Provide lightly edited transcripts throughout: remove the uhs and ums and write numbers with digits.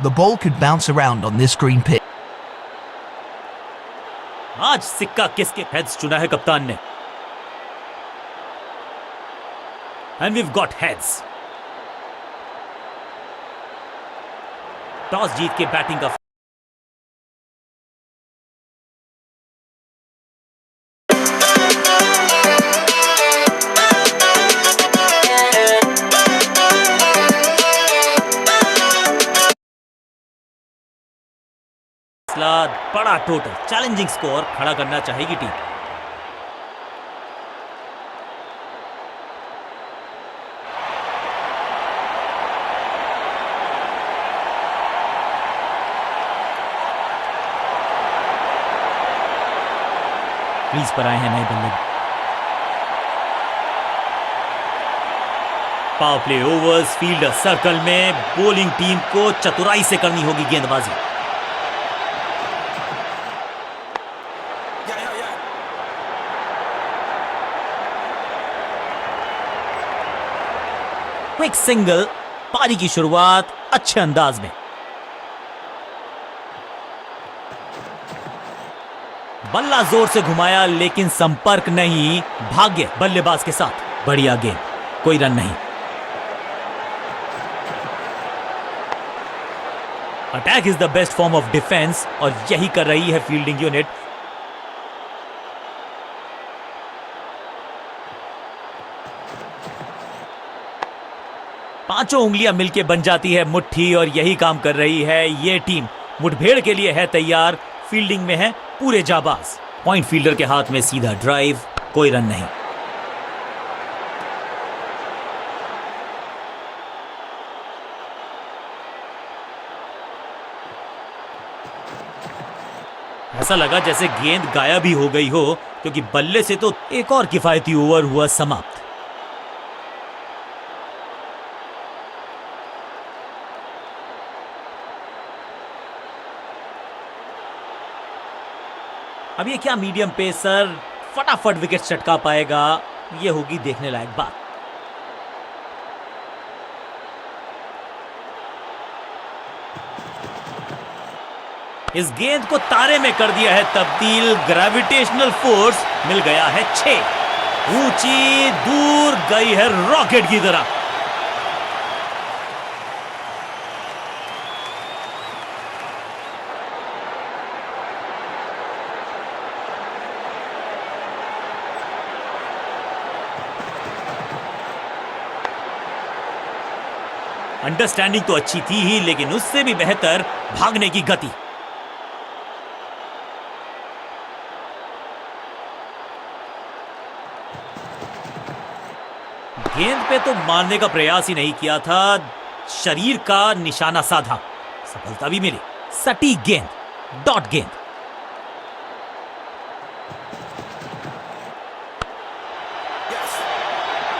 The ball could bounce around on this green pitch. आज सिक्का किसके हेड्स चुना है कप्तान ने? And we've got heads. Toss जीत के बैटिंग का बड़ा टोटल चैलेंजिंग स्कोर खड़ा करना चाहेगी टीम। क्रीज पर आए हैं नए बल्लेबाज। Power play overs, fielder circle में, बॉलिंग टीम को चतुराई से करनी होगी गेंदबाजी। क्विक सिंगल, पारी की शुरुआत अच्छे अंदाज में। बल्ला जोर से घुमाया लेकिन संपर्क नहीं, भाग्य बल्लेबाज के साथ। बढ़िया गेंद, कोई रन नहीं। Attack is the best form of defence और यही कर रही है फील्डिंग यूनिट। पांचों उंगलियां मिलके बन जाती है मुट्ठी और यही काम कर रही है ये टीम। मुठभेड़ के लिए है तैयार, फील्डिंग में है पूरे जाबाज। पॉइंट फील्डर के हाथ में सीधा ड्राइव, कोई रन नहीं। ऐसा लगा जैसे गेंद गायब ही हो गई हो, क्योंकि बल्ले से तो एक और किफायती ओवर हुआ समाप्त। अब ये क्या मीडियम पेसर फटाफट विकेट चटका पाएगा, ये होगी देखने लायक बात। इस गेंद को तारे में कर दिया है तब्दील, ग्रेविटेशनल फोर्स मिल गया है 6। ऊंची दूर गई है रॉकेट की तरह। अंडरस्टैंडिंग तो अच्छी थी ही, लेकिन उससे भी बेहतर भागने की गति। गेंद पे तो मारने का प्रयास ही नहीं किया था, शरीर का निशाना साधा, सफलता भी मिली। सटीक गेंद, डॉट गेंद।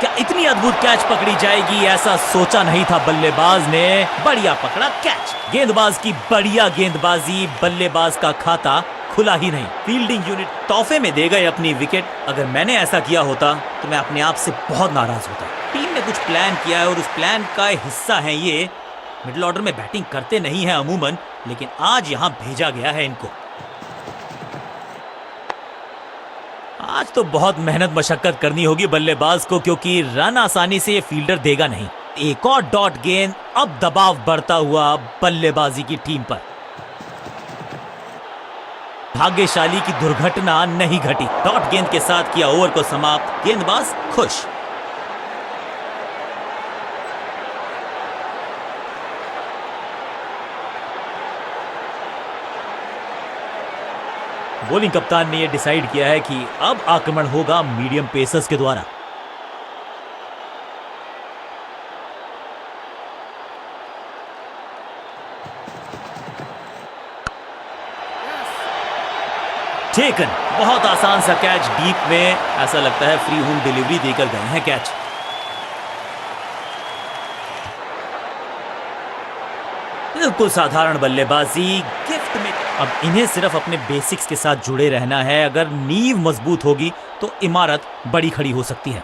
क्या इतनी अद्भुत कैच पकड़ी जाएगी, ऐसा सोचा नहीं था बल्लेबाज ने। बढ़िया पकड़ा कैच। गेंदबाज की बढ़िया गेंदबाजी, बल्लेबाज का खाता खुला ही नहीं। फील्डिंग यूनिट तोहफे में दे गए अपनी विकेट। अगर मैंने ऐसा किया होता तो मैं अपने आप से बहुत नाराज होता। टीम ने कुछ प्लान किया है और उस प्लान का हिस्सा है ये। मिडिल ऑर्डर में बैटिंग करते नहीं है अमूमन, लेकिन आज यहां भेजा गया है इनको। आज तो बहुत मेहनत मशक्कत करनी होगी बल्लेबाज को, क्योंकि रन आसानी से ये फील्डर देगा नहीं। एक और डॉट गेंद, अब दबाव बढ़ता हुआ बल्लेबाजी की टीम पर। भाग्यशाली की दुर्घटना नहीं घटी। डॉट गेंद के साथ किया ओवर को समाप्त, गेंदबाज खुश। बॉलिंग कप्तान ने यह डिसाइड किया है कि अब आक्रमण होगा मीडियम पेसर्स के द्वारा। टेकन, बहुत आसान सा कैच डीप में। ऐसा लगता है फ्री होम डिलीवरी देकर गए हैं कैच। बिल्कुल साधारण बल्लेबाजी, गिफ्ट में। अब इन्हें सिर्फ अपने बेसिक्स के साथ जुड़े रहना है। अगर नींव मजबूत होगी तो इमारत बड़ी खड़ी हो सकती है।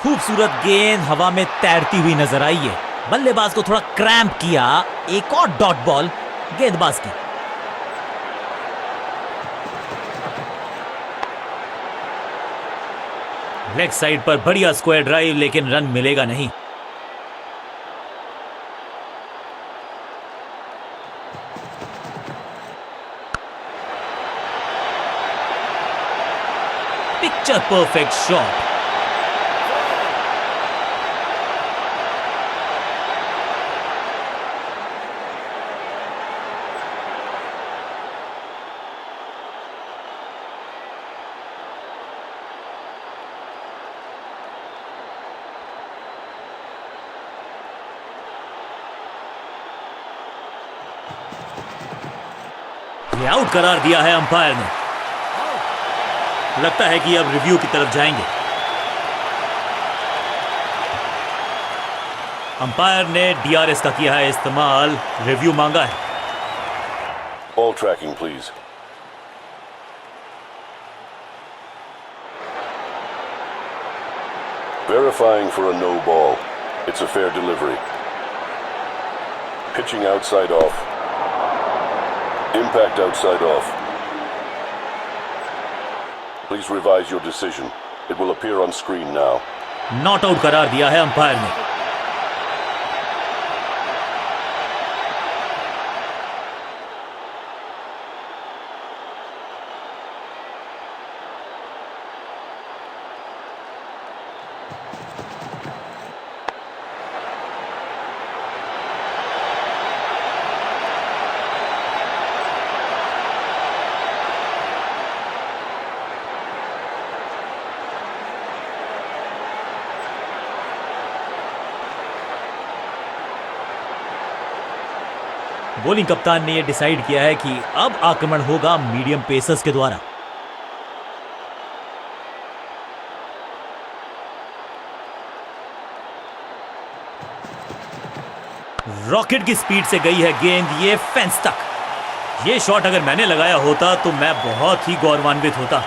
खूबसूरत गेंद हवा में तैरती हुई नजर आई है। बल्लेबाज को थोड़ा क्रैम्प किया, एक और डॉट बॉल गेंदबाज की। लेग साइड पर बढ़िया स्क्वायर ड्राइव, लेकिन रन मिलेगा नहीं। Picture perfect shot. ये आउट करार दिया है अंपायर ने। लगता है कि अब रिव्यू की तरफ जाएंगे। अंपायर ने डीआरएस का किया है इस्तेमाल, रिव्यू मांगा है। Ball tracking, please. Verifying for a no ball. It's a fair delivery. Pitching outside off. Impact outside off. Please revise your decision. It will appear on screen now. Not out करार दिया है umpire ने। Bowling कप्तान ने यह decide किया है कि अब आक्रमण होगा मीडियम पेसर्स के द्वारा। रॉकेट की स्पीड से गई है गेंद ये फेंस तक। ये शॉट अगर मैंने लगाया होता तो मैं बहुत ही गौरवान्वित होता।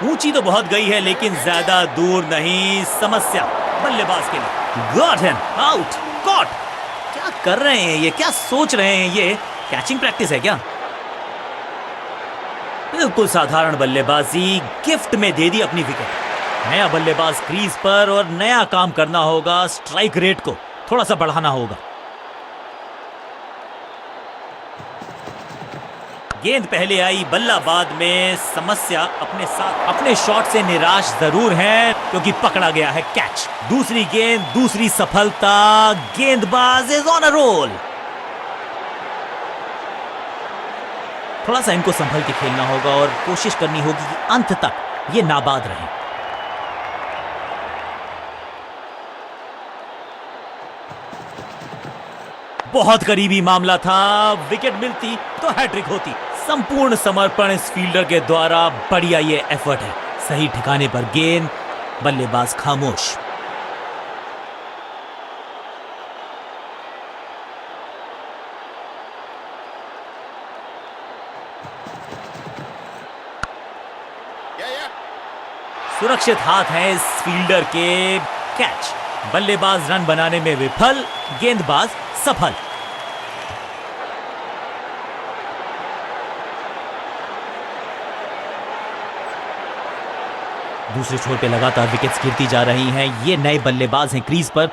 ऊंची तो बहुत गई है लेकिन ज्यादा दूर नहीं। समस्या बल्लेबाज के लिए। Got him out. कॉट। क्या कर रहे हैं ये, क्या सोच रहे हैं ये? कैचिंग प्रैक्टिस है क्या? बिल्कुल साधारण बल्लेबाजी, गिफ्ट में दे दी अपनी विकेट। नया बल्लेबाज क्रीज पर और नया काम करना होगा। स्ट्राइक रेट को थोड़ा सा बढ़ाना होगा। गेंद पहले आई, बल्ला बाद में। समस्या अपने साथ अपने शॉट से निराश जरूर हैं क्योंकि पकड़ा गया है कैच। दूसरी गेंद, दूसरी सफलता। गेंदबाज इज ऑन अ रोल। थोड़ा सा इनको संभल के खेलना होगा और कोशिश करनी होगी कि अंत तक ये नाबाद रहें। बहुत करीबी मामला था। विकेट मिलती तो हैट्रिक होती। संपूर्ण समर्पण इस फील्डर के द्वारा। बढ़िया ये एफर्ट है। सही ठिकाने पर गेंद, बल्लेबाज खामोश। सुरक्षित हाथ है इस फील्डर के। कैच। बल्लेबाज रन बनाने में विफल, गेंदबाज सफल। दूसरे छोर पे लगातार विकेट्स गिरती जा रही हैं। ये नए बल्लेबाज हैं क्रीज पर,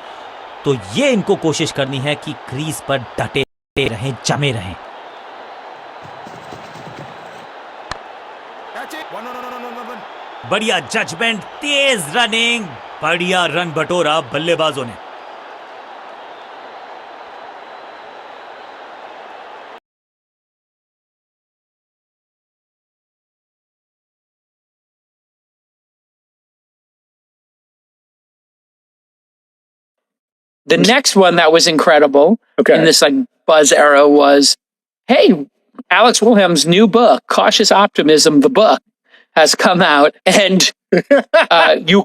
तो ये इनको कोशिश करनी है कि क्रीज पर डटे रहें, जमे रहें। बढ़िया जजमेंट, तेज रनिंग, बढ़िया रन बटोरा बल्लेबाजों ने। The next one that was incredible in this like buzz era was, hey, Alex Wilhelm's new book, Cautious Optimism, the book, has come out, and you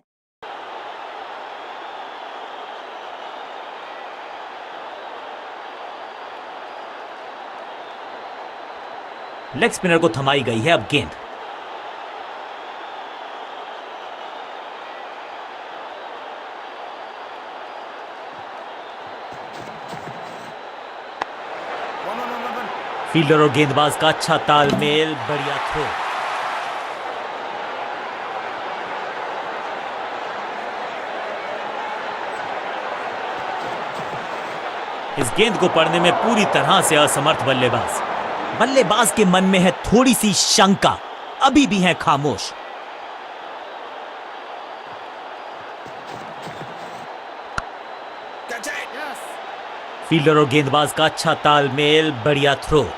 leg spinner को थमाई गई है अब गेंद। Fielder और गेंदबाज का अच्छा तालमेल, बढ़िया थ्रो। इस गेंद को पढ़ने में पूरी तरह से असमर्थ बल्लेबाज। बल्लेबाज के मन में है थोड़ी सी शंका, अभी भी है खामोश। फील्डर और गेंदबाज का अच्छा तालमेल, बढ़िया थ्रो।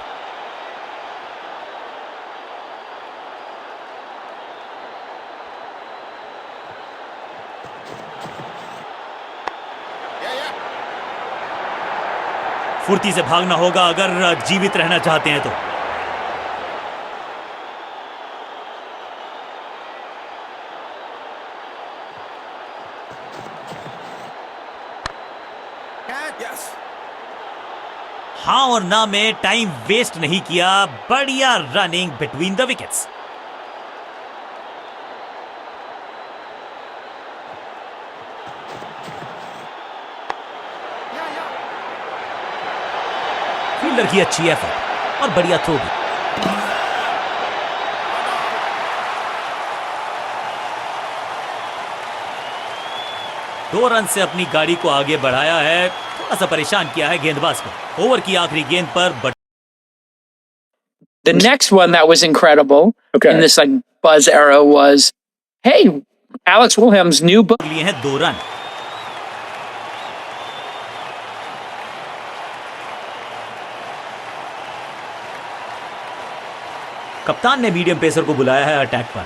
फुर्ती से भागना होगा अगर जीवित रहना चाहते हैं तो। हाँ और ना में टाइम वेस्ट नहीं किया, बढ़िया running between the wickets. Fielder की अच्छी एफर्ट और बढ़िया थ्रो भी। दो रन से अपनी गाड़ी को आगे बढ़ाया है, थोड़ा सा परेशान किया है गेंदबाज को। ओवर की आखिरी गेंद पर The next one that was incredible in this like buzz era was, hey, Alex Wilhelm's new book. लिए हैं 2 रन। कप्तान ने मीडियम पेसर को बुलाया है अटैक पर।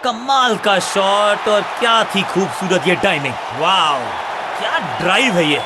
कमाल का शॉट और क्या थी खूबसूरत ये टाइमिंग। वाओ, क्या ड्राइव है ये।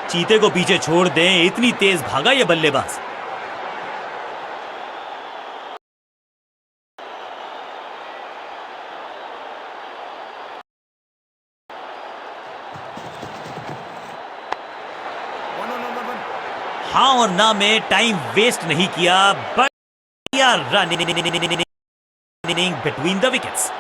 चीते को पीछे छोड़ दें, इतनी तेज भागा ये बल्लेबाज। हाँ और ना में टाइम वेस्ट नहीं किया, बढ़िया running between the wickets.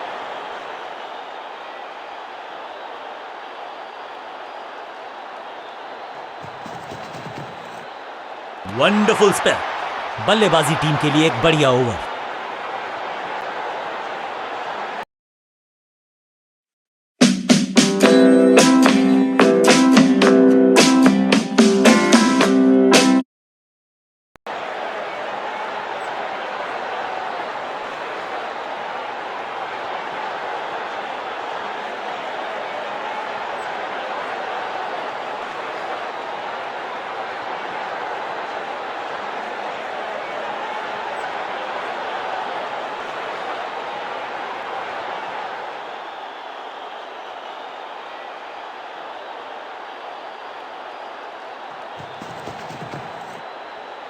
Wonderful spell, बल्लेबाजी टीम के लिए एक बढ़िया ओवर।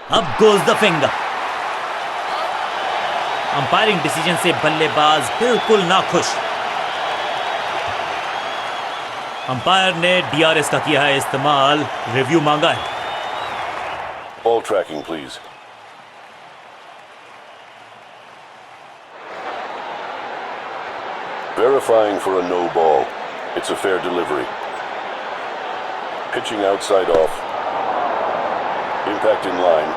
अब goes the finger. Umpiring decision से बल्लेबाज बिल्कुल नाखुश। अंपायर ने डीआरएस का किया है इस्तेमाल, रिव्यू मांगा है। Ball tracking, please. Verifying for a no ball. It's a fair delivery. Pitching outside off. Impact in line.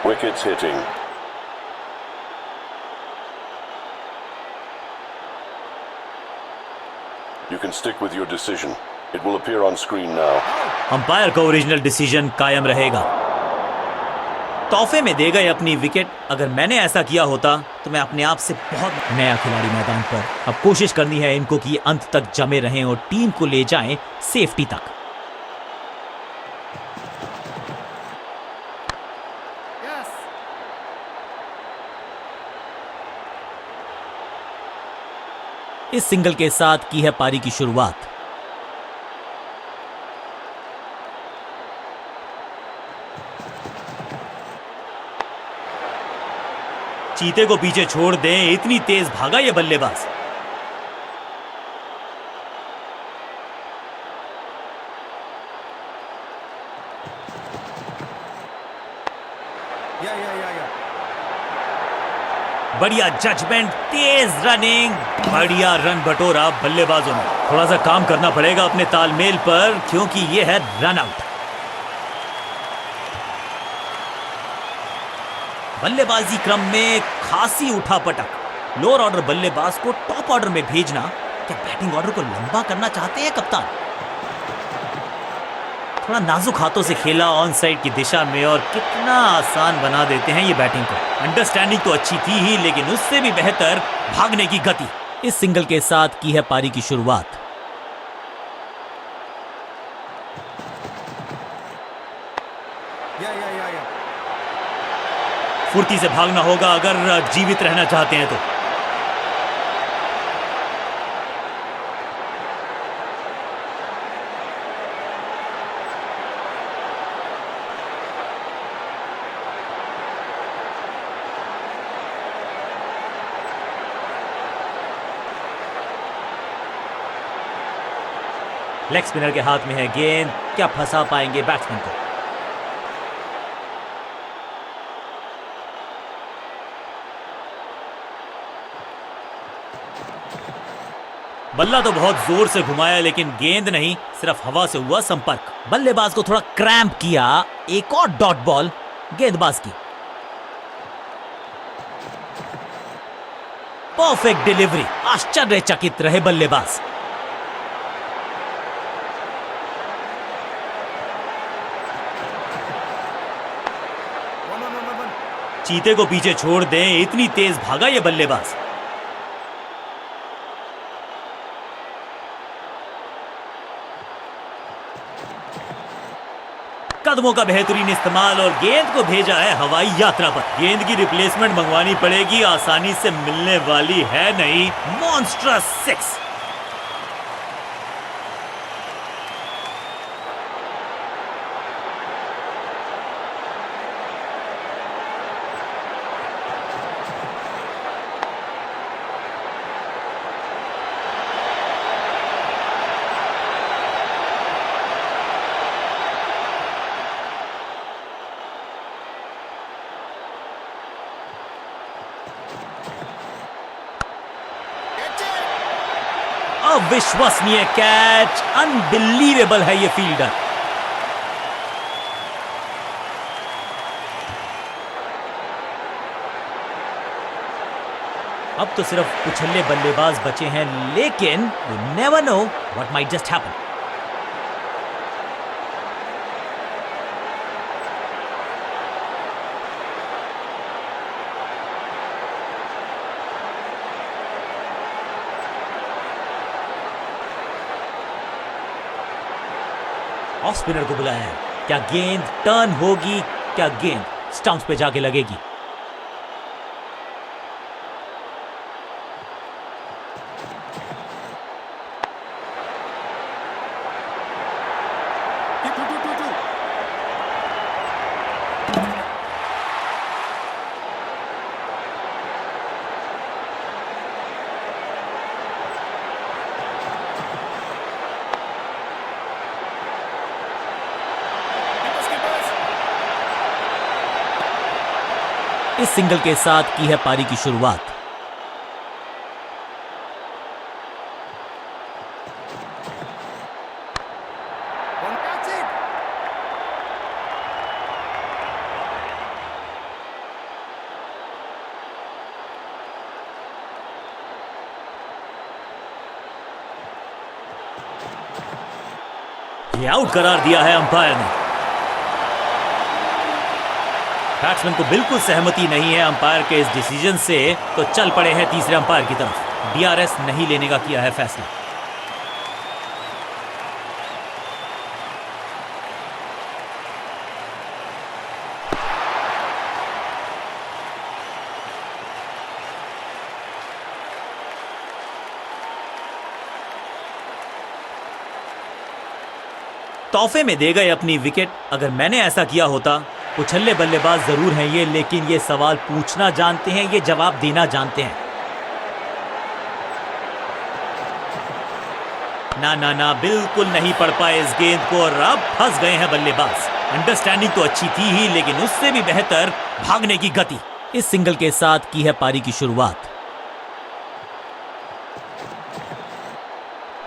Wickets hitting. You can stick with your decision. It will appear on screen now. Umpire का original decision कायम रहेगा। तोहफे में देगा ये अपनी wicket. अगर मैंने ऐसा किया होता तो मैं अपने आप से बहुत नया खिलाड़ी मैदान पर। अब कोशिश करनी है इनको कि ये अंत तक जमे रहें और टीम को ले जाएं सेफ्टी तक। इस सिंगल के साथ की है पारी की शुरुआत। चीते को पीछे छोड़ दें, इतनी तेज भागा ये बल्लेबाज। बढ़िया जजमेंट, तेज रनिंग, बढ़िया रन बटोरा बल्लेबाजों ने। थोड़ा सा काम करना पड़ेगा अपने तालमेल पर, क्योंकि ये है रन आउट। बल्लेबाजी क्रम में खासी उठापटक। लोअर ऑर्डर बल्लेबाज को टॉप ऑर्डर में भेजना, क्या बैटिंग ऑर्डर को लंबा करना चाहते हैं कप्तान? थोड़ा नाजुक हाथों से खेला ऑन साइड की दिशा में और कितना आसान बना देते हैं ये बैटिंग को। अंडरस्टैंडिंग तो अच्छी थी ही, लेकिन उससे भी बेहतर भागने की गति। इस सिंगल के साथ की है पारी की शुरुआत। फुर्ती से भागना होगा अगर जीवित रहना चाहते हैं तो। लेग स्पिनर के हाथ में है गेंद, क्या फंसा पाएंगे बैट्समैन को? बल्ला तो बहुत जोर से घुमाया, लेकिन गेंद नहीं, सिर्फ हवा से हुआ संपर्क। बल्लेबाज को थोड़ा क्रैम्प किया। एक और डॉट बॉल गेंदबाज की। परफेक्ट डिलीवरी, आश्चर्यचकित रहे बल्लेबाज। चीते को पीछे छोड़ दें, इतनी तेज भागा ये बल्लेबाज। कदमों का बेहतरीन इस्तेमाल और गेंद को भेजा है हवाई यात्रा पर। गेंद की रिप्लेसमेंट मंगवानी पड़ेगी, आसानी से मिलने वाली है नहीं। मॉन्स्ट्रस 6। अविश्वसनीय कैच, अनबिलीवेबल है ये फील्डर। अब तो सिर्फ उछल्ले बल्लेबाज बचे हैं, लेकिन you never know what might just happen. Off spinner को बुलाया है। क्या गेंद टर्न होगी? क्या गेंद स्टंप्स पे जाके लगेगी? इस सिंगल के साथ की है पारी की शुरुआत। ये आउट करार दिया है अंपायर ने। बैट्समैन को बिल्कुल सहमति नहीं है अंपायर के इस डिसीजन से, तो चल पड़े हैं तीसरे अंपायर की तरफ। डीआरएस नहीं लेने का किया है फैसला। तोहफे में दे गए अपनी विकेट। अगर मैंने ऐसा किया होता। उछल्ले बल्लेबाज जरूर हैं ये, लेकिन ये सवाल पूछना जानते हैं, ये जवाब देना जानते हैं। ना ना ना, बिल्कुल नहीं पढ़ पाए इस गेंद को और अब फंस गए हैं बल्लेबाज। अंडरस्टैंडिंग तो अच्छी थी ही, लेकिन उससे भी बेहतर भागने की गति। इस सिंगल के साथ की है पारी की शुरुआत।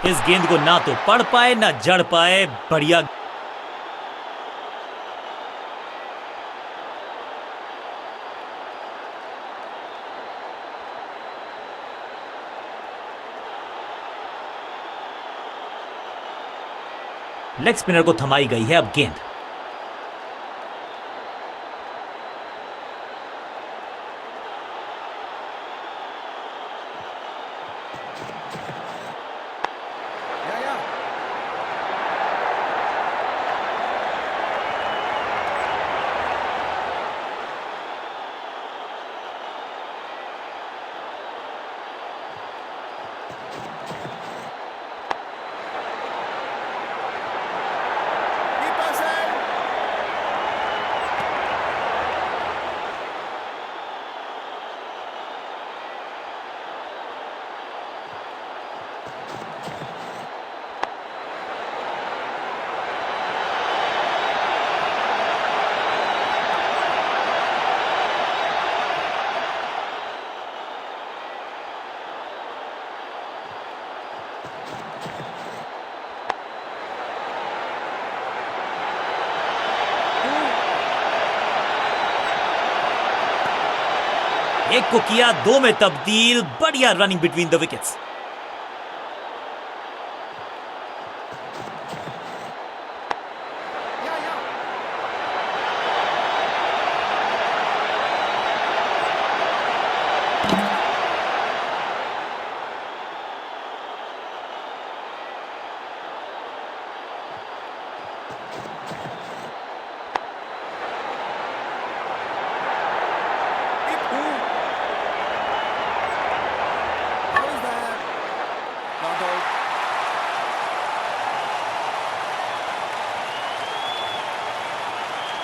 इस गेंद को ना तो पढ़ पाए ना जड़ पाए। बढ़िया। लेग स्पिनर को थमाई गई है अब गेंद। एक को किया दो में तब्दील। बढ़िया running between the wickets.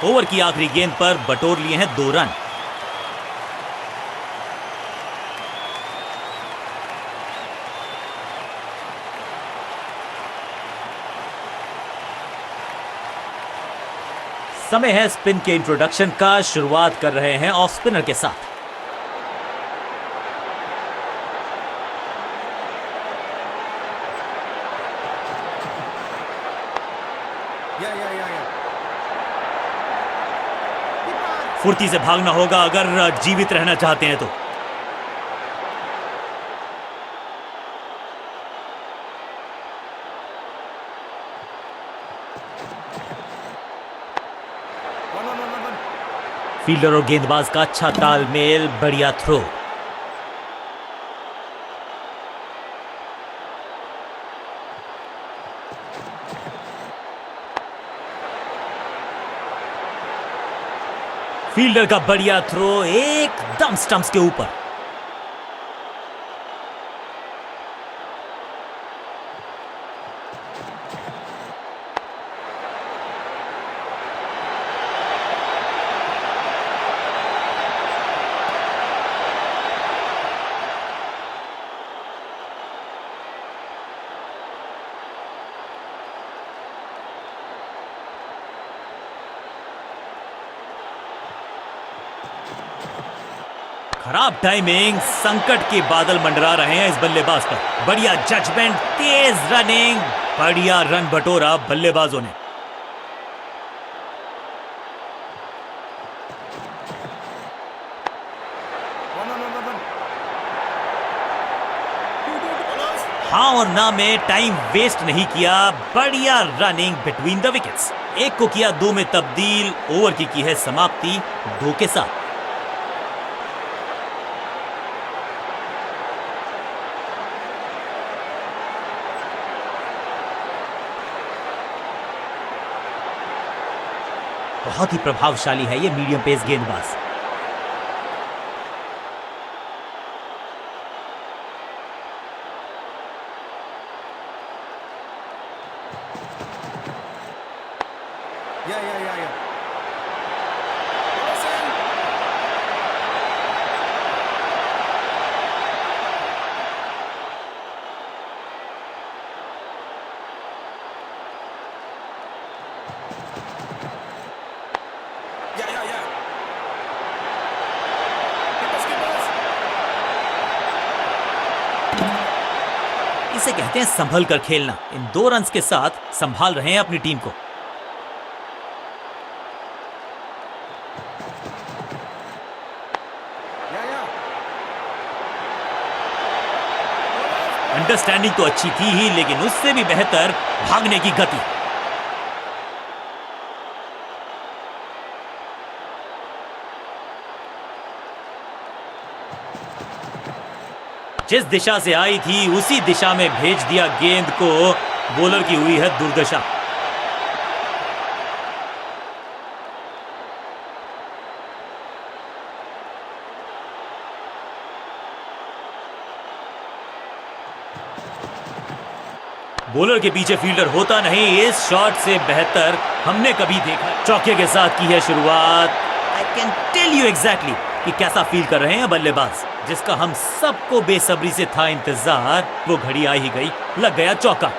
Over की आखिरी गेंद पर बटोर लिए हैं 2 रन। समय है स्पिन के इंट्रोडक्शन का। शुरुआत कर रहे हैं ऑफ स्पिनर के साथ। फुर्ती से भागना होगा अगर जीवित रहना चाहते हैं तो। फील्डर और गेंदबाज का अच्छा तालमेल। बढ़िया थ्रो। फील्डर का बढ़िया थ्रो एकदम स्टंप्स के ऊपर। खराब टाइमिंग, संकट के बादल मंडरा रहे हैं इस बल्लेबाज पर। बढ़िया जजमेंट, तेज रनिंग, बढ़िया रन बटोरा बल्लेबाजों ने। हाँ और ना में टाइम वेस्ट नहीं किया, बढ़िया रनिंग बिटवीन द विकेट्स। एक को किया 2 में तब्दील, ओवर की है समाप्ति 2 के साथ। बहुत ही प्रभावशाली है ये मीडियम पेस गेंदबाज। इसे कहते हैं संभल कर खेलना। इन 2 रन्स के साथ संभाल रहे हैं अपनी टीम को। अंडरस्टैंडिंग तो अच्छी थी ही, लेकिन उससे भी बेहतर भागने की गति। जिस दिशा से आई थी उसी दिशा में भेज दिया गेंद को। बॉलर की हुई है दुर्दशा। बॉलर के पीछे फील्डर होता नहीं, इस शॉट से बेहतर हमने कभी देखा। चौके के साथ की है शुरुआत। I can tell you exactly कि कैसा फील कर रहे हैं बल्लेबाज, जिसका हम सबको बेसब्री से था इंतजार। वो घड़ी आ ही गई, लग गया चौका।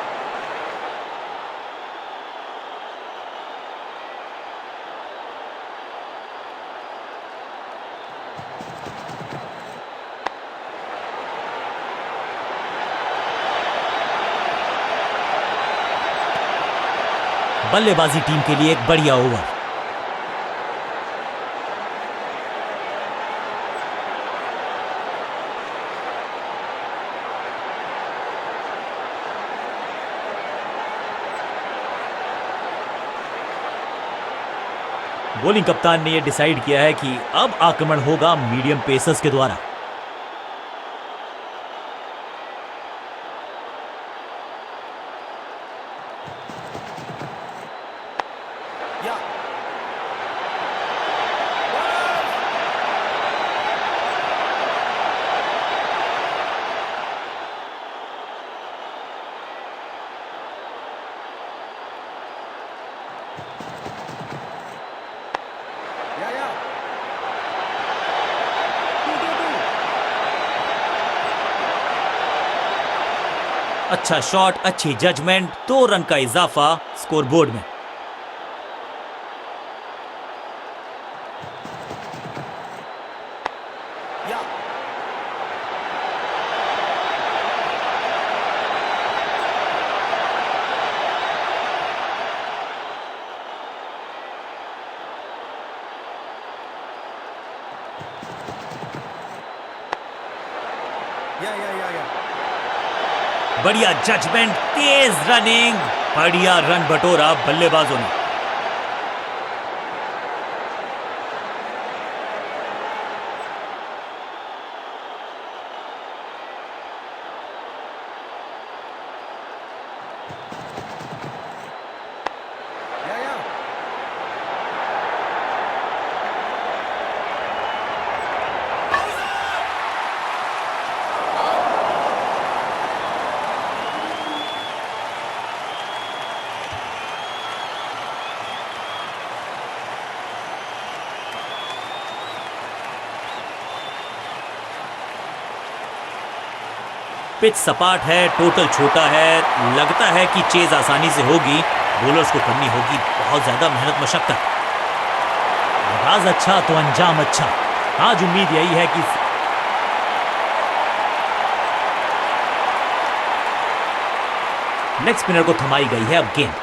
बल्लेबाजी टीम के लिए एक बढ़िया ओवर। बॉलिंग कप्तान ने यह डिसाइड किया है कि अब आक्रमण होगा मीडियम पेसर्स के द्वारा। अच्छा शॉट, अच्छी जजमेंट, 2 रन का इजाफा स्कोरबोर्ड में। बढ़िया जजमेंट, तेज रनिंग, बढ़िया रन बटोरा बल्लेबाजों ने। पिच सपाट है, टोटल छोटा है, लगता है कि चेज आसानी से होगी। बॉलर्स को करनी होगी बहुत ज्यादा मेहनत मशक्कत। आगाज अच्छा तो अंजाम अच्छा। आज उम्मीद यही है कि लेग स्पिनर को थमाई गई है अब गेंद।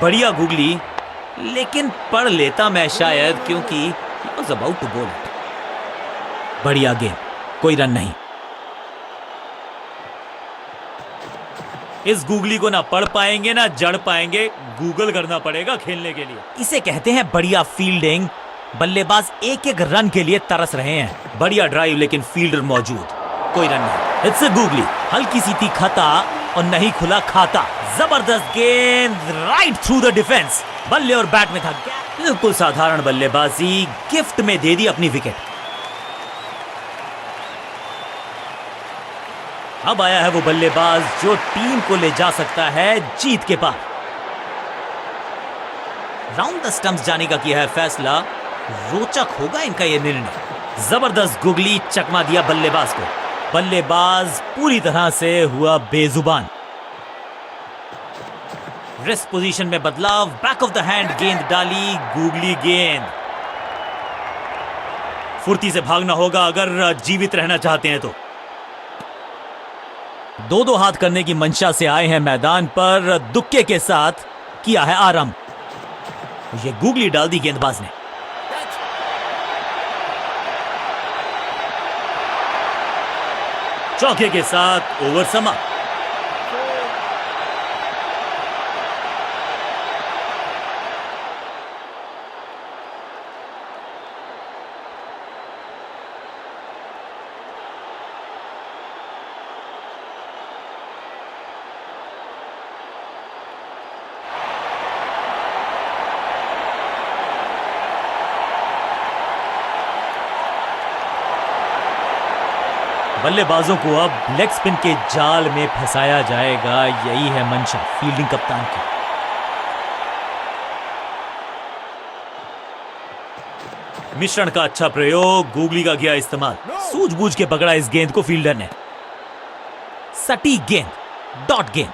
बढ़िया गुगली, लेकिन पढ़ लेता मैं शायद, क्योंकि he was about to bowl it। बढ़िया गेंद, कोई रन नहीं। इस गुगली को ना पढ़ पाएंगे ना जड़ पाएंगे, गूगल करना पड़ेगा खेलने के लिए। इसे कहते हैं बढ़िया फील्डिंग। बल्लेबाज एक एक रन के लिए तरस रहे हैं। बढ़िया ड्राइव, लेकिन फील्डर मौजूद, कोई रन नहीं। इट्स अ गुगली, हल्की सी थी खता और नहीं खुला खाता। जबरदस्त गेंद, राइट थ्रू द डिफेंस। बल्ले और बैट में था गैप। बिल्कुल साधारण बल्लेबाजी, गिफ्ट में दे दी अपनी विकेट। अब आया है वो बल्लेबाज जो टीम को ले जा सकता है जीत के पार। राउंड द स्टंप्स जाने का किया है फैसला। रोचक होगा इनका यह निर्णय। जबरदस्त गुगली, चकमा दिया बल्लेबाज को। बल्लेबाज पूरी तरह से हुआ बेजुबान। रेस्ट पोजीशन में बदलाव, बैक ऑफ द हैंड गेंद डाली, गुगली गेंद। फुर्ती से भागना होगा अगर जीवित रहना चाहते हैं तो। दो दो हाथ करने की मंशा से आए हैं मैदान पर, दुक्के के साथ किया है आरंभ। ये गुगली डाल दी गेंदबाज ने। चौके के साथ ओवर समाप्त। बल्लेबाजों को अब लेग स्पिन के जाल में फंसाया जाएगा, यही है मंशा फील्डिंग कप्तान की। मिश्रण का अच्छा प्रयोग, गुगली का किया इस्तेमाल। सूझबूझ के पकड़ा इस गेंद को फील्डर ने। सटीक गेंद, डॉट गेंद।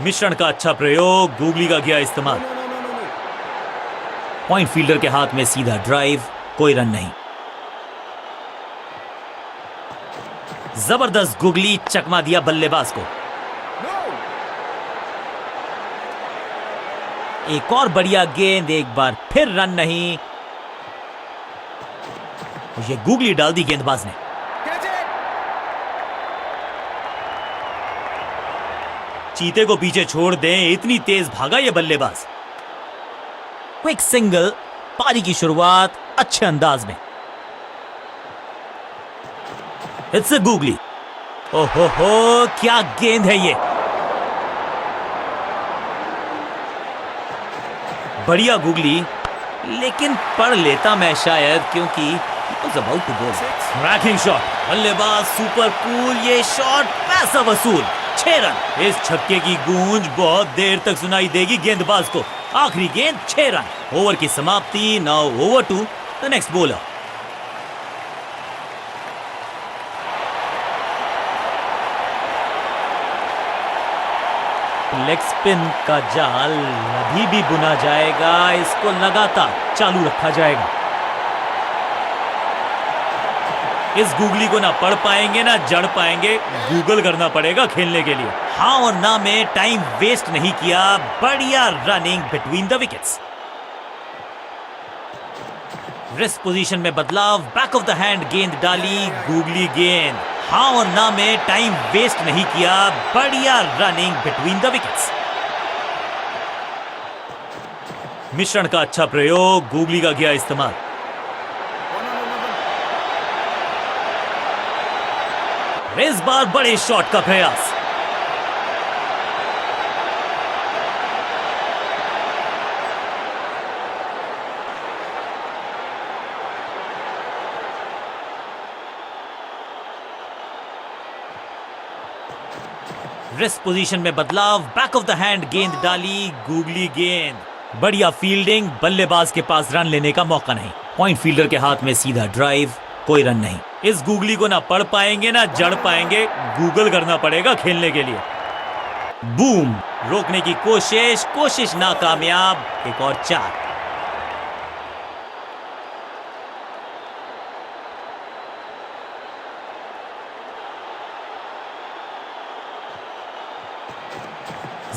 मिश्रण का अच्छा प्रयोग, गुगली का किया इस्तेमाल। पॉइंट फील्डर के हाथ में सीधा ड्राइव, कोई रन नहीं। जबरदस्त गुगली, चकमा दिया बल्लेबाज को। एक और बढ़िया गेंद, एक बार फिर रन नहीं। ये गुगली डाल दी गेंदबाज ने। चीते को पीछे छोड़ दें, इतनी तेज भागा ये बल्लेबाज। क्विक सिंगल, पारी की शुरुआत अच्छे अंदाज में। It's a googly. ओहो हो, क्या गेंद है ये। बढ़िया गुगली, लेकिन पढ़ लेता मैं शायद, क्योंकि he was about to bowl। Ranking shot, बल्लेबाज सुपर कूल, ये शॉट पैसा वसूल। 6 रन। इस छक्के की गूंज बहुत देर तक सुनाई देगी गेंदबाज को। आखिरी गेंद, 6 रन। ओवर की समाप्ति। Now over to the next bowler. Leg spin का जाल अभी भी बुना जाएगा, इसको लगातार चालू रखा जाएगा। इस गुगली को ना पढ़ पाएंगे ना जड़ पाएंगे, गूगल करना पड़ेगा खेलने के लिए। हाँ और ना में टाइम वेस्ट नहीं किया, बढ़िया running between the wickets. Rest position में बदलाव, बैक ऑफ द हैंड गेंद डाली, गुगली गेंद। हाँ और ना में टाइम वेस्ट नहीं किया, बढ़िया रनिंग बिटवीन द विकेट्स। मिश्रण का अच्छा प्रयोग, गुगली का किया इस्तेमाल। इस बार बड़े शॉट का प्रयास। रेस्ट पोजीशन में बदलाव, बैक ऑफ द हैंड गेंद डाली, गुगली गेंद। बढ़िया फील्डिंग, बल्लेबाज के पास रन लेने का मौका नहीं। पॉइंट फील्डर के हाथ में सीधा ड्राइव, कोई रन नहीं। इस गूगली को ना पढ़ पाएंगे ना जड़ पाएंगे, गूगल करना पड़ेगा खेलने के लिए। बूम, रोकने की कोशिश नाकामयाब। एक और 4।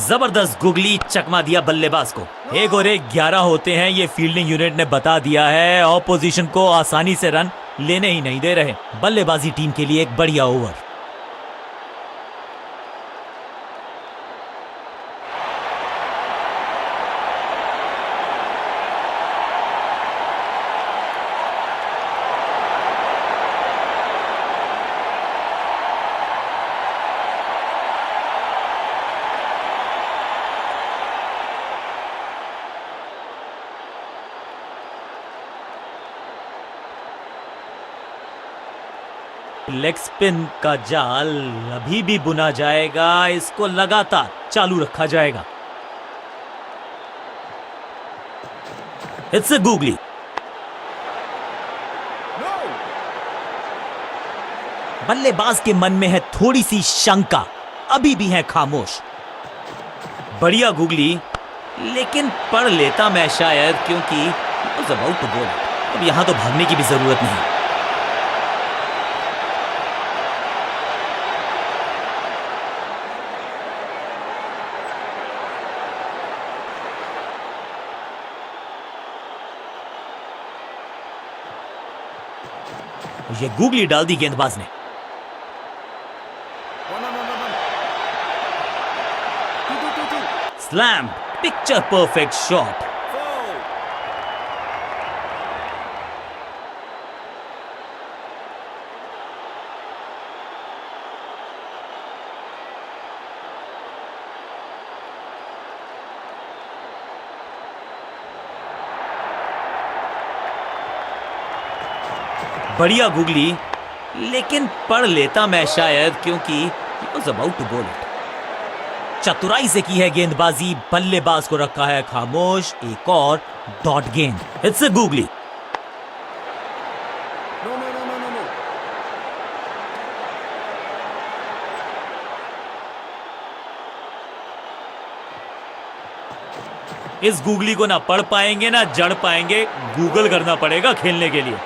जबरदस्त गुगली, चकमा दिया बल्लेबाज को। 1 और 1 11 होते हैं, ये फील्डिंग यूनिट ने बता दिया है। ऑपोजिशन को आसानी से रन लेने ही नहीं दे रहे। बल्लेबाजी टीम के लिए एक बढ़िया ओवर। लेग स्पिन का जाल अभी भी बुना जाएगा, इसको लगातार चालू रखा जाएगा। It's a googly. बल्लेबाज के मन में है थोड़ी सी शंका, अभी भी है खामोश। बढ़िया गूगली, लेकिन पढ़ लेता मैं शायद, क्योंकि अबाउट टू बॉल। अब यहां तो भागने की भी जरूरत नहीं। ये गूगली डाल दी गेंदबाज ने। Slam, picture perfect shot. बढ़िया गूगली, लेकिन पढ़ लेता मैं शायद, क्योंकि अबाउट टू बॉल इट। चतुराई से की है गेंदबाजी, बल्लेबाज को रखा है खामोश। एक और डॉट गेंद। It's a googly. इस गूगली को ना पढ़ पाएंगे ना जड़ पाएंगे, गूगल करना पड़ेगा खेलने के लिए।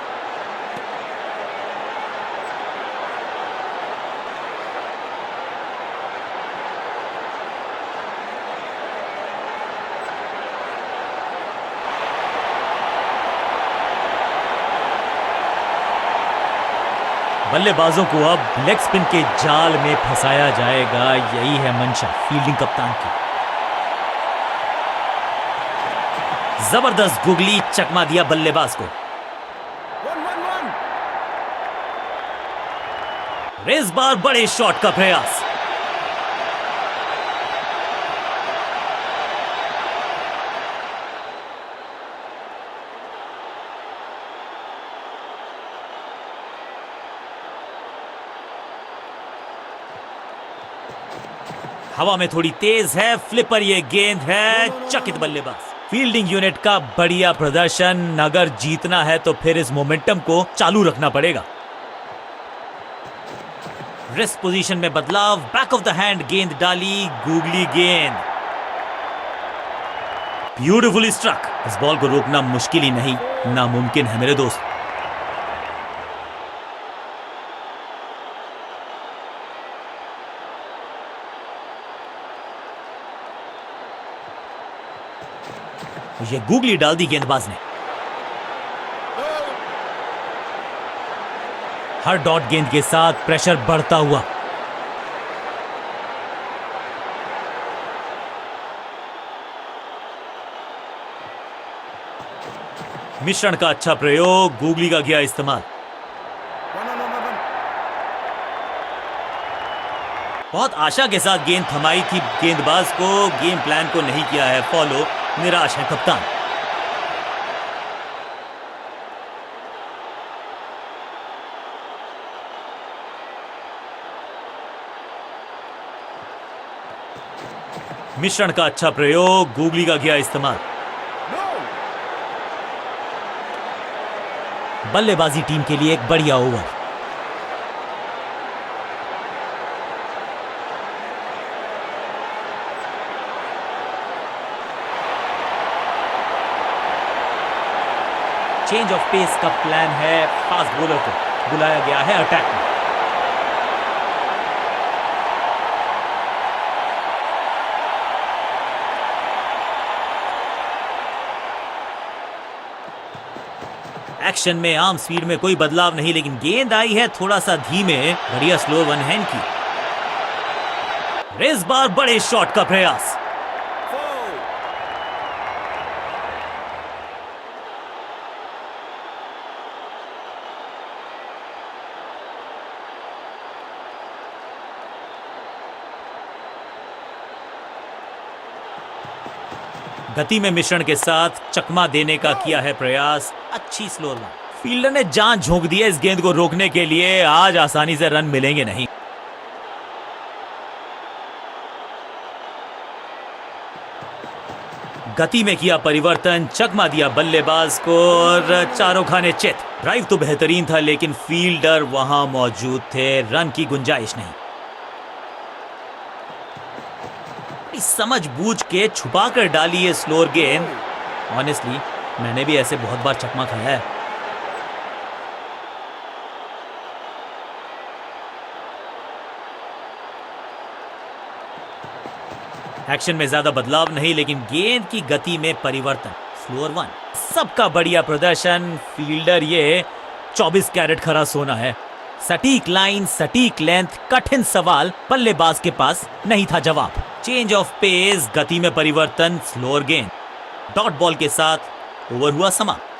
बल्लेबाजों को अब लेग स्पिन के जाल में फंसाया जाएगा, यही है मंशा फील्डिंग कप्तान की। जबरदस्त गुगली, चकमा दिया बल्लेबाज को। इस बार बड़े शॉट का प्रयास। हवा में थोड़ी तेज है, फ्लिपर ये गेंद है, चकित बल्लेबाज। फील्डिंग यूनिट का बढ़िया प्रदर्शन। अगर जीतना है तो फिर इस मोमेंटम को चालू रखना पड़ेगा। रिस्ट पोजीशन में बदलाव, बैक ऑफ द हैंड गेंद डाली, गूगली गेंद। Beautifully struck. इस बॉल को रोकना मुश्किल ही नहीं, नामुमकिन है मेरे दोस्त। ये गूगली डाल दी गेंदबाज ने। हर डॉट गेंद के साथ प्रेशर बढ़ता हुआ। मिश्रण का अच्छा प्रयोग, गूगली का किया इस्तेमाल। बहुत आशा के साथ गेंद थमाई थी गेंदबाज को, गेम प्लान को नहीं किया है फॉलो, निराश है कप्तान। मिश्रण का अच्छा प्रयोग, गूगली का किया इस्तेमाल। बल्लेबाजी टीम के लिए एक बढ़िया ओवर। चेंज ऑफ पेस का प्लान है, फास्ट बॉलर को बुलाया गया है अटैक में। एक्शन में आर्म स्पीड में कोई बदलाव नहीं, लेकिन गेंद आई है थोड़ा सा धीमे। बढ़िया स्लो वन हैंड की। इस बार बड़े शॉट का प्रयास। गति में मिश्रण के साथ चकमा देने का किया है प्रयास। अच्छी स्लो रन। फील्डर ने जान झोंक दी है इस गेंद को रोकने के लिए। आज आसानी से रन मिलेंगे नहीं। गति में किया परिवर्तन, चकमा दिया बल्लेबाज को और चारों खाने चित। ड्राइव तो बेहतरीन था, लेकिन फील्डर वहां मौजूद थे, रन की गुंजाइश नहीं। समझ बूझ के छुपा कर डाली है स्लोअर गेंद। ऑनेस्टली मैंने भी ऐसे बहुत बार चकमा खाया है। एक्शन में ज्यादा बदलाव नहीं, लेकिन गेंद की गति में परिवर्तन। Slower one. सबका बढ़िया प्रदर्शन। फील्डर ये 24 कैरेट खरा सोना है। सटीक लाइन, सटीक लेंथ, कठिन सवाल, बल्लेबाज के पास नहीं था जवाब। चेंज ऑफ पेस, गति में परिवर्तन, स्लोअर गेंद। डॉट बॉल के साथ ओवर हुआ समाप्त।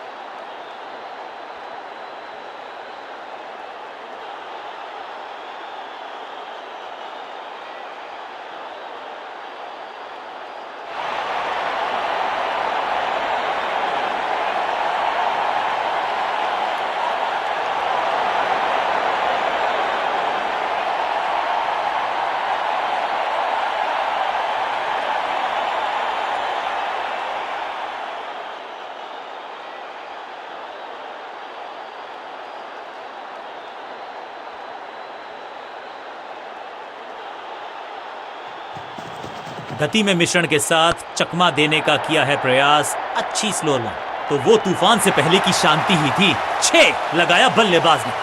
गति में मिश्रण के साथ चकमा देने का किया है प्रयास। अच्छी स्लो रन। तो वो तूफान से पहले की शांति ही थी। 6 लगाया बल्लेबाज ने।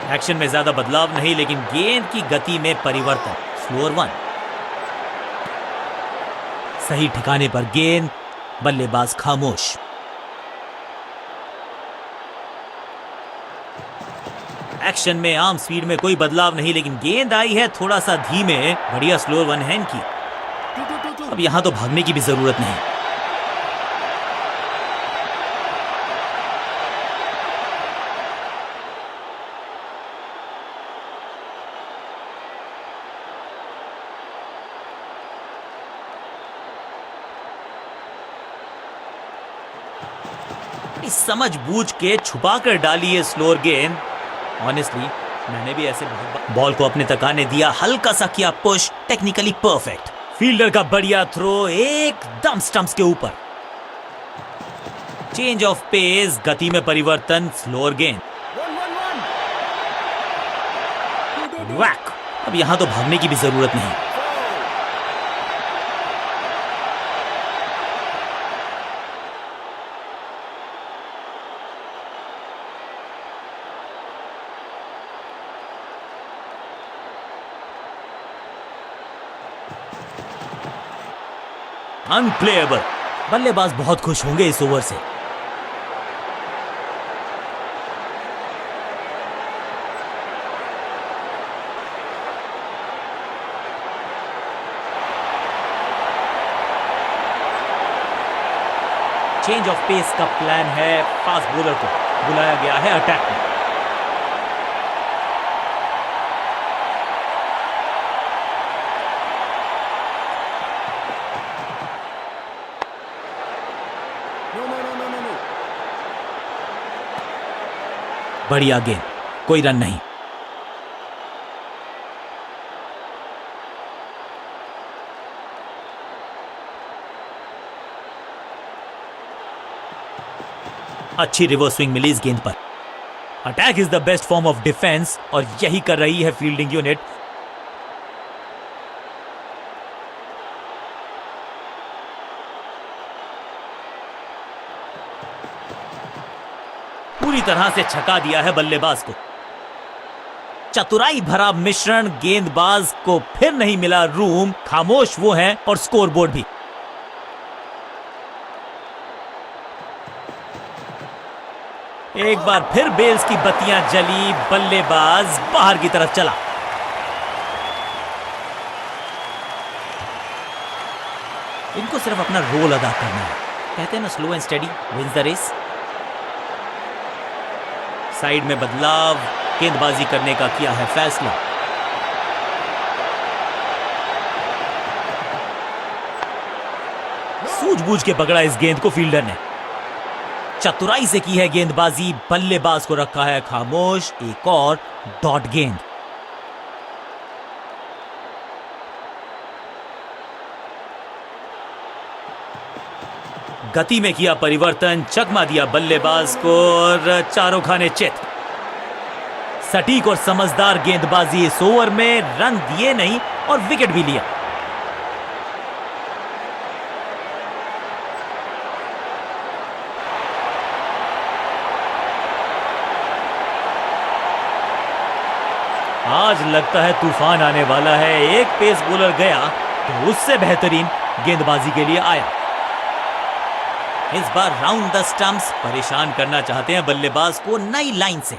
एक्शन में ज्यादा बदलाव नहीं, लेकिन गेंद की गति में परिवर्तन। Slower one. सही ठिकाने पर गेंद, बल्लेबाज खामोश। एक्शन में आर्म स्पीड में कोई बदलाव नहीं, लेकिन गेंद आई है थोड़ा सा धीमे। बढ़िया स्लोअर वन हैंड की। अब यहां तो भागने की भी जरूरत नहीं। समझ बूझ के छुपा कर डाली है स्लोअर गेंद। ऑनेस्टली मैंने भी ऐसे बॉल को अपने तक आने दिया। हल्का सा किया पुश, टेक्निकली परफेक्ट। फील्डर का बढ़िया थ्रो, एकदम स्टंप्स के ऊपर। चेंज ऑफ पेस, गति में परिवर्तन, स्लोअर गेंद। वैक। अब यहां तो भागने की भी जरूरत नहीं। अनप्लेएबल। बल्लेबाज बहुत खुश होंगे इस ओवर से। चेंज ऑफ पेस का प्लान है। फास्ट बॉलर को बुलाया गया है अटैक में। बढ़िया गेंद, कोई रन नहीं। अच्छी रिवर्स स्विंग मिली इस गेंद पर। Attack is the best form of defence और यही कर रही है फील्डिंग यूनिट। पूरी तरह से छका दिया है बल्लेबाज को। चतुराई भरा मिश्रण, गेंदबाज को फिर नहीं मिला रूम। खामोश वो हैं और स्कोरबोर्ड भी। एक बार फिर बेल्स की बत्तियां जली, बल्लेबाज बाहर की तरफ चला। इनको सिर्फ अपना रोल अदा करना है। कहते हैं ना, slow and steady wins the race. Side में बदलाव, गेंदबाजी करने का किया है फैसला। सूझबूझ के पकड़ा इस गेंद को फील्डर ने। चतुराई से की है गेंदबाजी, बल्लेबाज को रखा है खामोश। एक और डॉट गेंद। गति में किया परिवर्तन, चकमा दिया बल्लेबाज को और चारों खाने चित। सटीक और समझदार गेंदबाजी इस ओवर में, रन दिए नहीं और विकेट भी लिया। आज लगता है तूफान आने वाला है। एक पेस बॉलर गया तो उससे बेहतरीन गेंदबाजी के लिए आया। इस बार राउंड द स्टंप्स, परेशान करना चाहते हैं बल्लेबाज को नई लाइन से।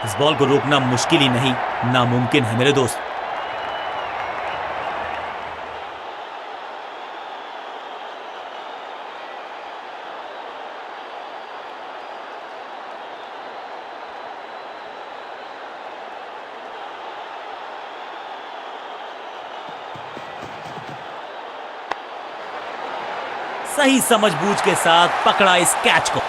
इस बॉल को रोकना मुश्किल ही नहीं, नामुमकिन है मेरे दोस्त। सही समझबूझ के साथ पकड़ा इस कैच को।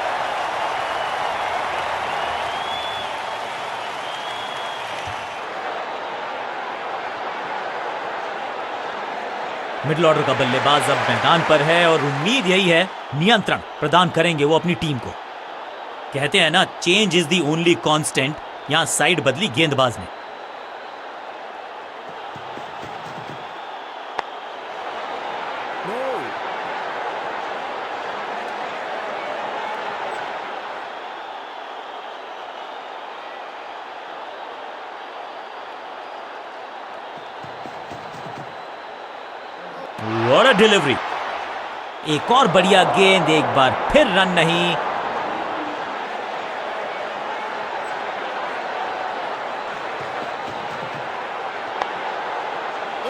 मिडिल ऑर्डर का बल्लेबाज अब मैदान पर है और उम्मीद यही है नियंत्रण प्रदान करेंगे वो अपनी टीम को। कहते हैं ना, change is the only constant. यहां साइड बदली गेंदबाज ने। What a delivery! एक और बढ़िया गेंद, एक बार फिर रन नहीं।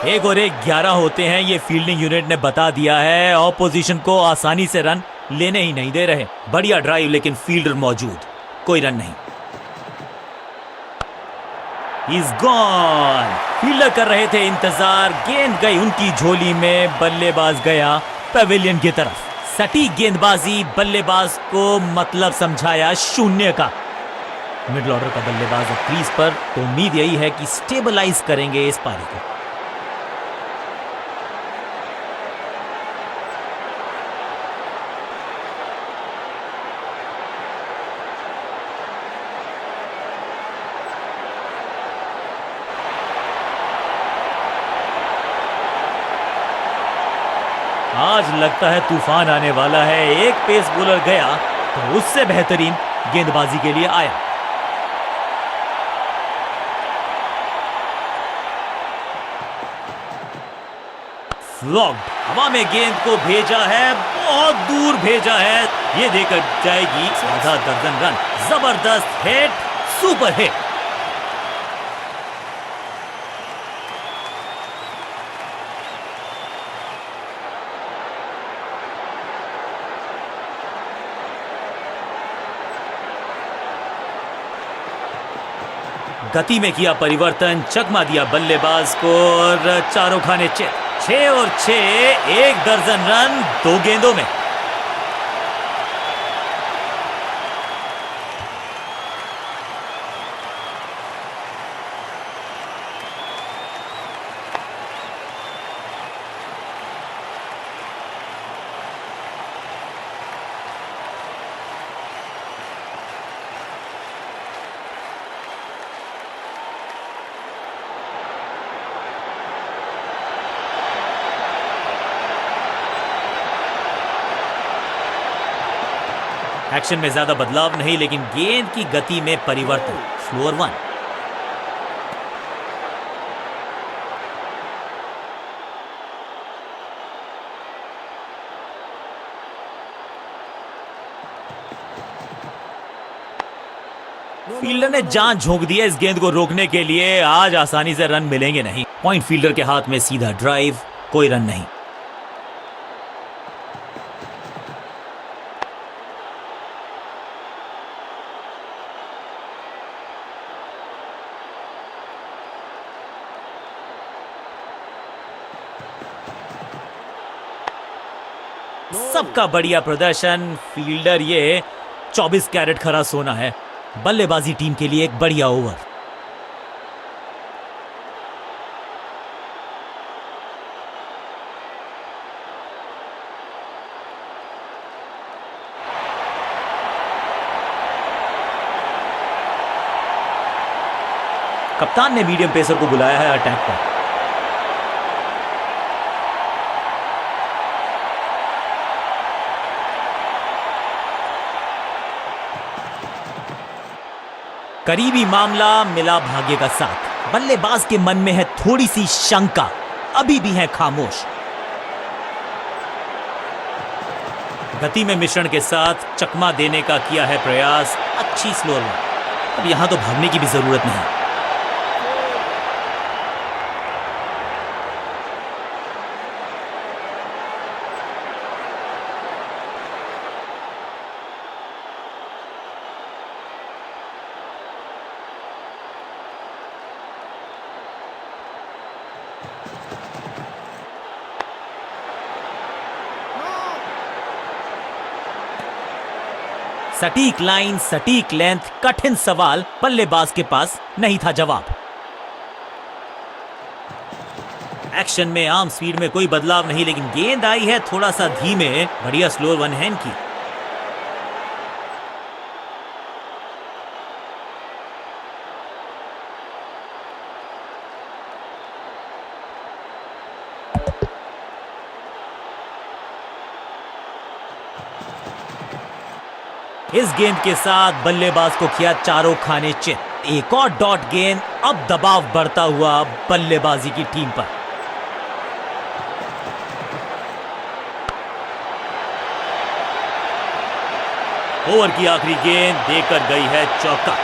एक और एक 11 होते हैं, ये फील्डिंग यूनिट ने बता दिया है। ऑपोजिशन को आसानी से रन लेने ही नहीं दे रहे। बढ़िया ड्राइव, लेकिन फील्डर मौजूद, कोई रन नहीं। He's gone! फील्डर कर रहे थे इंतजार, गेंद गई उनकी झोली में, बल्लेबाज गया पवेलियन की तरफ। सटीक गेंदबाजी, बल्लेबाज को मतलब समझाया शून्य का। मिडिल ऑर्डर का बल्लेबाज अब क्रीज पर, तो उम्मीद यही है कि स्टेबलाइज करेंगे इस पारी को। आज लगता है तूफान आने वाला है। एक पेस बॉलर गया तो उससे बेहतरीन गेंदबाजी के लिए आया। फ्लॉग्ड, हवा में गेंद को भेजा है, बहुत दूर भेजा है। ये देकर जाएगी आधा दर्जन रन। जबरदस्त हिट, सुपर हिट। गति में किया परिवर्तन, चकमा दिया बल्लेबाज को और चारों खाने चित। 6 और 6, 1 दर्जन रन 2 गेंदों में। एक्शन में ज्यादा बदलाव नहीं, लेकिन गेंद की गति में परिवर्तन। स्लोअर 1। फील्डर ने जान झोंक दी है इस गेंद को रोकने के लिए। आज आसानी से रन मिलेंगे नहीं। पॉइंट फील्डर के हाथ में सीधा ड्राइव, कोई रन नहीं। सबका बढ़िया प्रदर्शन। फील्डर ये 24 कैरेट खरा सोना है। बल्लेबाजी टीम के लिए एक बढ़िया ओवर। कप्तान ने मीडियम पेसर को बुलाया है अटैक पर। करीबी मामला मिला भाग्य का साथ। बल्लेबाज के मन में है थोड़ी सी शंका, अभी भी है खामोश। गति में मिश्रण के साथ चकमा देने का किया है प्रयास। अच्छी स्लोअर बॉल। अब यहां तो भागने की भी जरूरत नहीं। सटीक लाइन, सटीक लेंथ, कठिन सवाल। बल्लेबाज के पास नहीं था जवाब। एक्शन में आर्म स्पीड में कोई बदलाव नहीं, लेकिन गेंद आई है थोड़ा सा धीमे। बढ़िया स्लोअर 1 हैंड की। इस गेंद के साथ बल्लेबाज को किया चारों खाने चित। एक और डॉट गेंद। अब दबाव बढ़ता हुआ बल्लेबाजी की टीम पर। ओवर की आखिरी गेंद देकर गई है चौका।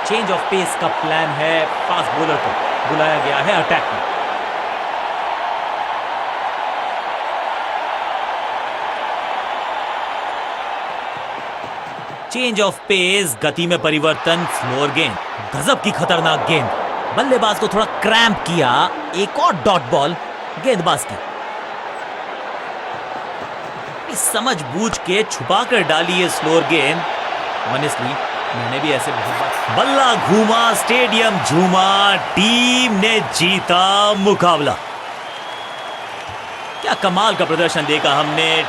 चेंज ऑफ पेस का प्लान है। फास्ट बॉलर को बुलाया गया है अटैक में। चेंज ऑफ पेस, गति में परिवर्तन। स्लोअर गेंद, गजब की खतरनाक गेंद। बल्लेबाज को थोड़ा क्रैम्प किया। एक और डॉट बॉल गेंदबाज की। समझ बूझ के छुपा कर डाली है स्लोअर गेंद। ऑनेस्टली मैंने भी ऐसे बहुत बार। बल्ला घूमा, स्टेडियम झूमा, टीम ने जीता मुकाबला। क्या कमाल का प्रदर्शन देखा हमने।